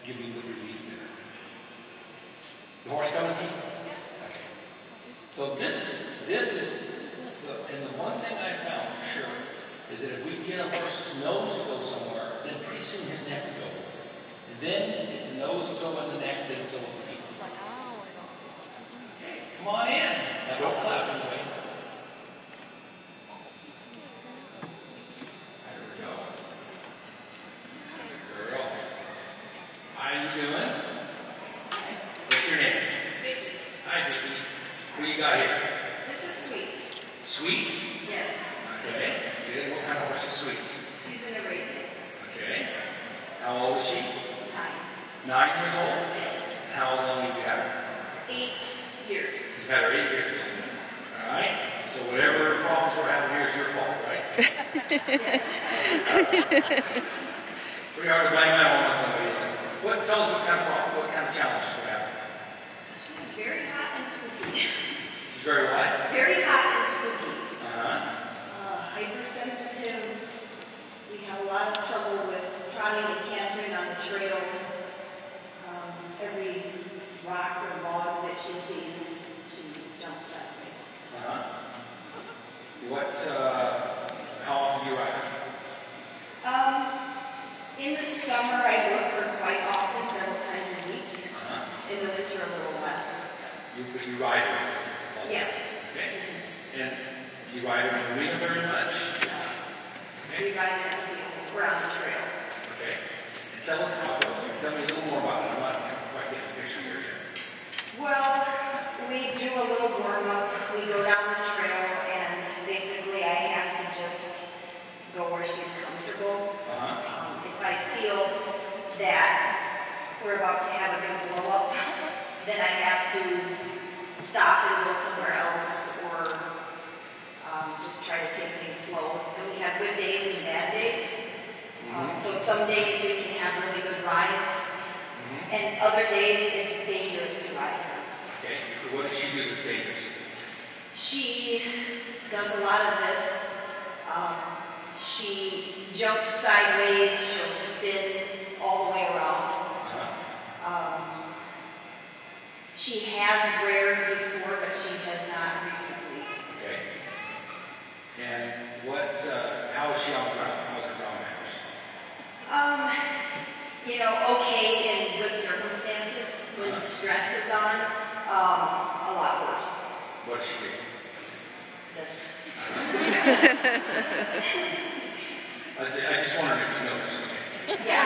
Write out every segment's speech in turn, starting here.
give you good relief there. The horse coming to you? Okay. So this is, and the one thing I found for sure is that if we get a horse's nose to go somewhere, then pretty soon his neck will go. And then if the nose will go in the neck, then so will the feet. Okay, come on in. Now don't clap anyway. How you doing? What's your name? Vicky. Hi, Vicky. Who you got here? This is Sweets. Sweets? Yes. Okay. Good. What kind of horse is Sweets? She's an Arabian. Okay. How old is she? 9. 9 years old? Yes. How long have you had her? 8 years. You've had her 8 years. All right. So whatever problems we're having here is your fault, right? Yes. Pretty hard to blame that one on somebody else. Tell us what kind of problem, what kind of challenges we're having. She's very hot and spooky. She's very what? Very hot and spooky. Uh-huh. Hypersensitive. We have a lot of trouble with trotting and cantering on the trail. Every rock or log that she sees, she jumps sideways. Uh-huh. How often do you ride? In the summer, I work her quite often, several times a week. Uh-huh. In the winter, a little less. You ride her? Yes. Okay. And you ride her in the arena very much? We ride her around the trail. Okay. And tell us about those. Tell me a little more about it. I'm not quite getting the picture here yet. Well, we do a little warm-up. We go down the trail, and basically I have to just go where she's comfortable. Uh-huh. If I feel that we're about to have a big blow-up, then I have to stop and go somewhere else, or just try to take things slow. And we have good days and bad days. So some days we can have really good rides, and other days it's dangerous to ride her. Okay. What does she do that's dangerous? She does a lot of this. She jumps sideways, she'll spin all the way around. She has reared before, but she has not recently. Okay. And how is she on the ground? How's her ground manners? Okay in good circumstances. When stress is on, a lot worse. What does she do? This. I just wondered if you noticed. Okay. Yeah.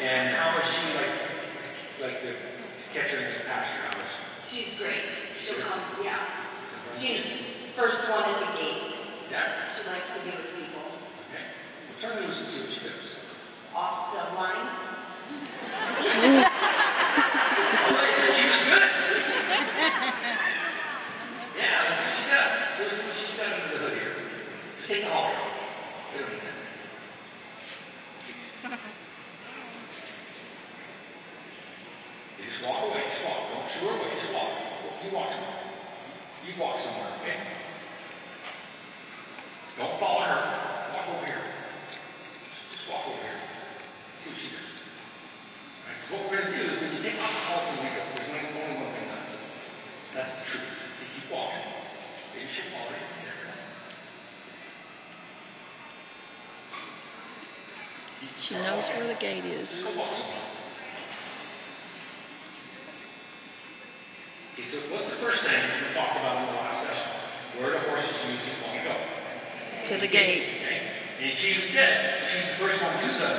And how is she like to catch her in the pasture? How is she? She's great. She'll come, yeah. She's first one at the gate. Yeah. She likes to be with people. Okay. Well, turn her loose and see what she does. Off the line. Well, they said she was good. Yeah, let's see what she does. Let's see what she does under the hood here. Just take the halter off. We don't need that. You just walk away. Just walk. Don't shoo her away. Just walk. You walk somewhere. You walk somewhere, okay? Don't follow her. Walk over here. Just walk over here. See what she does. All right, so what we're going to do is when you take off the halter and we go, there's only one thing left. That's the truth. You keep walking. Okay, you should follow her. She knows where the gate is. Just go walk somewhere. Okay, so what's the first thing we talked about in the last session? Where do horses usually want to go? To the gate. Okay. And she said she's the first one to the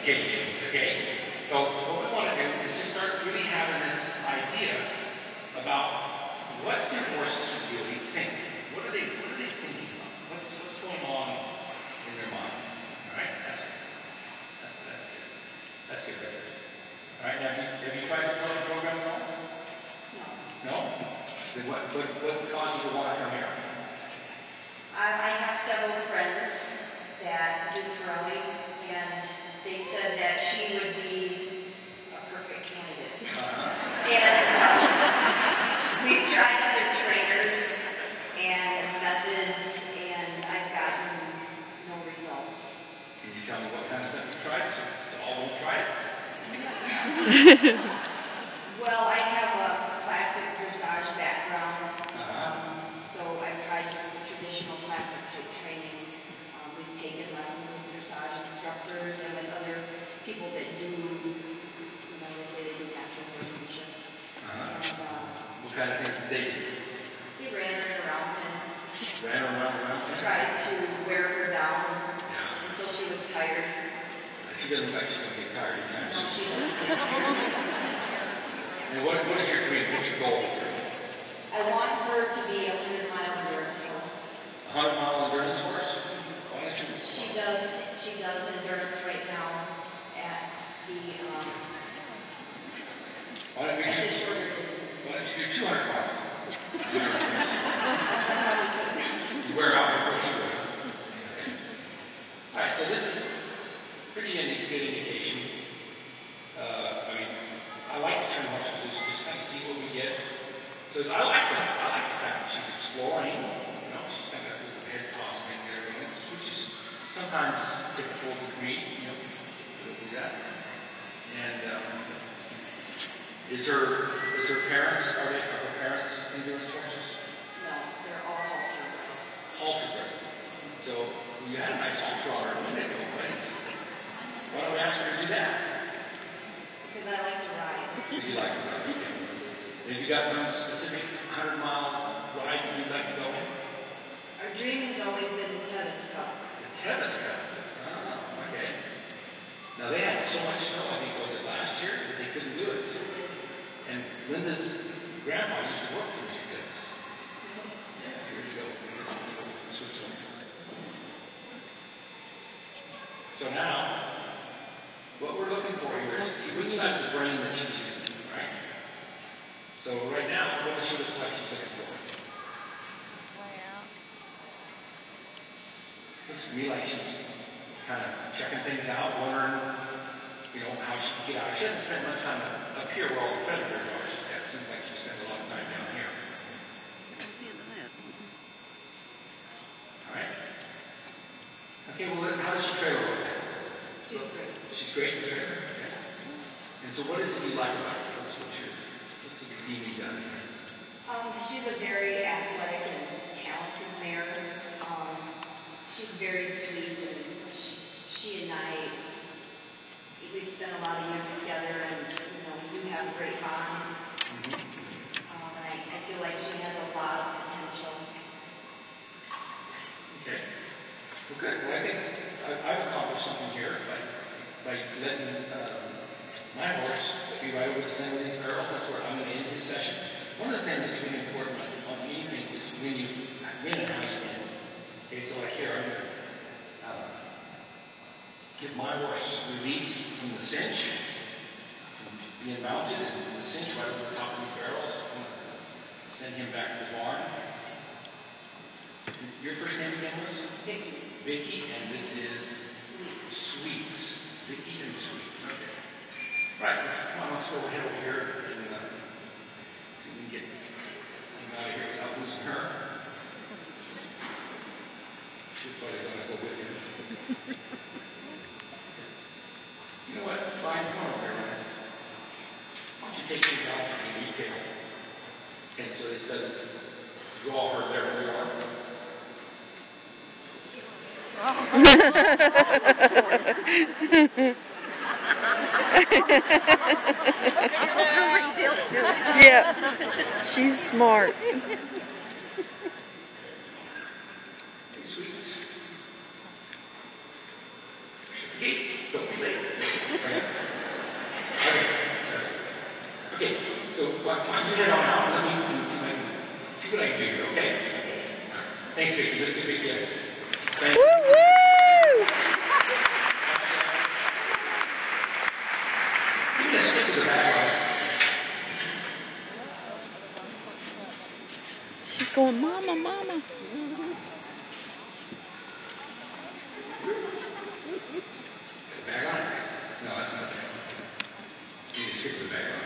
gate. Okay. So what we want to do is just start really having this idea about what do horses really think? What are they thinking about? What's going on in their mind? All right. That's good. That's good. Right there. All right. Now, have you tried the program at all? No? Then what caused you to want to come here? I have several friends that do Pirelli, and they said that she would be a perfect candidate. And we've tried other trainers and methods, and I've gotten no results. Can you tell me what kind of stuff you tried? try it? Well, I have a classic dressage background, so I've tried just the traditional classic type training. We've taken lessons with dressage instructors and with other people that do, they say they do natural horsemanship. And, What kind of things did they do? they ran her around and Ran around. tried to wear her down Yeah. until she was tired. She doesn't look like she's going to get tired anytime No, soon. she wasn't. And what is your dream? What's your goal with her? I want her to be a 100-mile endurance horse. 100-mile endurance horse? Why don't you? She does endurance right now at the Why don't at the you shorter distance. do 200 miles? You wear out before she wears. All right, so this is pretty good indication. I like to turn horses loose, just kind of see what we get. So I like that. I like the fact that she's exploring. She's got that little head toss thing there, which is sometimes typical with me. We'll do that. And is her parents? Are her parents endurance horses? No, they're all halter. Halter bred. So you had a nice halter on her a minute ago, right? Why don't we ask her to do that? Because I like to ride. Because you like to ride. Okay. Have you got some specific 100-mile ride that you'd like to go on? Our dream has always been the tennis cup. The tennis cup. Oh, okay. Now they had so much snow, I think, was it last year, that they couldn't do it. And Linda's grandma used to work for Mr. Tennis. Yeah, years ago. In Switzerland. So now, what we're looking for here is to see which side of the brain that she's using, right? So right now, what does she look like she's looking for? Looks to me like she's kind of checking things out, wondering, how she can get out. She hasn't spent much time up here where all the predators are. It seems like she spends a lot of time down here. All right. Okay, well, how does she trail over there? She's great. She's great in the trailer. Okay. And so what is it you like about her? What's the redeeming done here? She's a very athletic and talented mare. She's very sweet, and she and I, we've spent a lot of years together, and we do have a great bond. Mm-hmm. And I feel like she has a lot of potential. Okay. Well, good. Well, I think I've accomplished something here by letting my horse be right over the center of these barrels. That's where I'm going to end his session. One of the things that's really important on anything is when you win and how you end. Okay, so like here, I'm going to give my horse relief from the cinch, from being mounted, and the cinch right over the top of these barrels. I'm going to send him back to the barn. Your first name again was? Vicky. Vicky, and this is Sweets. Vicky and Sweets. Okay. Right. Come on, let's go head over here and see if we can get him out of here without losing her. She's probably going to go with him. You know what? Fine, come on over here. Why don't you take him down from the detail? And so it doesn't draw her there where we are. Yeah, she's smart. Hey, Sweets. Hey, don't be late. Okay, so why don't you head on out? Let me see what I can do here, okay? Thanks, Vicky. This is a big deal. Thank you. Woo-hoo! You just stick to the background. She's going, Mama, Mama. Bag on it? No, that's not it. You need to stick to the bag on it.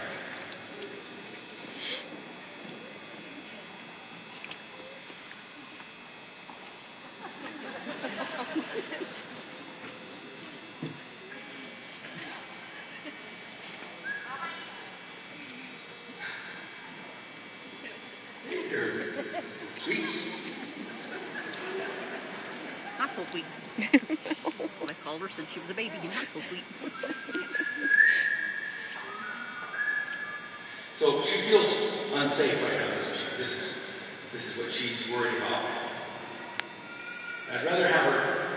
followed her since she was a baby. You know, it's so sweet. So she feels unsafe right now. This is what she's worried about. I'd rather have her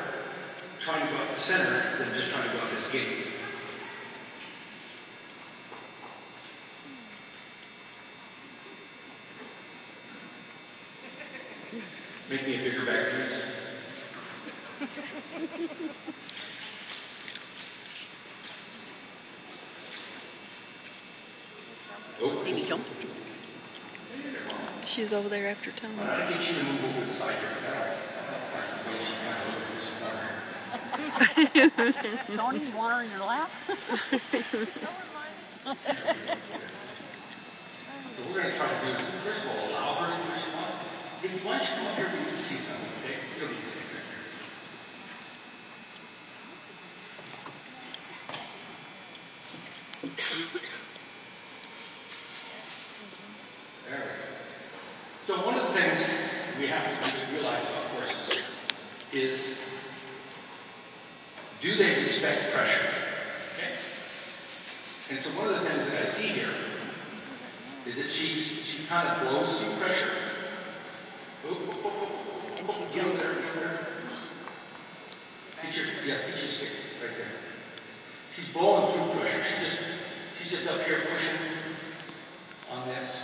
trying to go up the center than just trying to go up this gate. Make me a bigger bag, please. Oh, See me jump? She's over there after Tony. I think she can move over to the side here. Don't even want her in your lap? So we're going to try to do is, first of all, allow her to do what she wants. If once you come up here, we can see something, okay? You don't need to see it There we go. So one of the things we have to realize about horses is, do they respect pressure? Okay? And so one of the things that I see here is that she kind of blows through pressure. Get over there, get over there. Get your stick right there. She's blowing through pressure. She's just up here pushing on this.